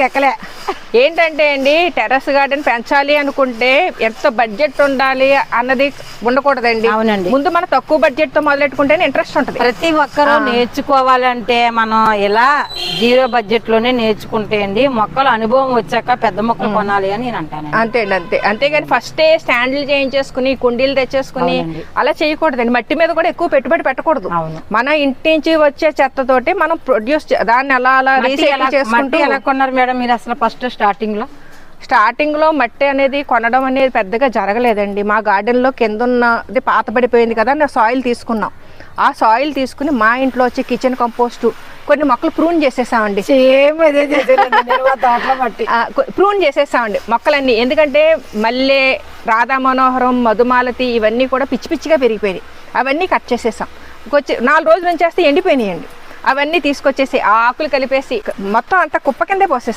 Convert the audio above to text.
ఎక్కలే. ఏంటంటే అండి, terrace garden పెంచాలి అనుకుంటే ఎంత బడ్జెట్ ఉండాలి అన్నది ఉండకూడదండి. అవునండి. ముందు మనం తక్కువ బడ్జెట్ తో మొదలెట్టుకుంటేనే ఇంట్రెస్ట్ ఉంటుంది. ప్రతి ఒక్కరూ నేర్చుకోవాలంటే మనం ఇలా 0 బడ్జెట్ లోనే నేర్చుకుంటే అండి, మొక్కలు అనుభవం వచ్చాక పెద్ద మొక్కలు కొనాలి అని నేను అంటాను. అంతే అండి, అంతే. అంతేగాని ఫస్టే స్టాండ్లు చేయించేసుకుని కుండీలు తెచ్చేసుకుని అలా చేయకూడదండి. మట్టి మీద కూడా ఎక్కువ పెట్టుబడి పెట్టకూడదు. మన ఇంటి నుంచి వచ్చే చెత్తతోటి మనం ప్రొడ్యూస్ దాన్ని అలా రీసైకిల్ చేసుకుంటూ. ఎలా కొన్నారు మేడం మీరు అసలు ఫస్ట్ స్టార్టింగ్ లో మట్టి అనేది కొనడం అనేది పెద్దగా జరగలేదండి. మా గార్డెన్ లో కింద ఉన్నది పాత పడిపోయింది కదా, సాయిల్ తీసుకున్నాం. ఆ సాయిల్ తీసుకుని మా ఇంట్లో వచ్చి కిచెన్ కంపోస్ట్ కొన్ని మొక్కలు ప్రూన్ చేసేసామండి. ప్రూన్ చేసేసామండి మొక్కలన్నీ. ఎందుకంటే మల్లె, రాధా మనోహరం, మధుమాలతి ఇవన్నీ కూడా పిచ్చి పిచ్చిగా పెరిగిపోయినాయి. అవన్నీ కట్ చేసేసాం. 4 రోజులు ఉంచేస్తే ఎండిపోయినాయండి. అవన్నీ తీసుకొచ్చేసి ఆ ఆకులు కలిపేసి మొత్తం అంతా కుప్ప కిందే పోసేసాం.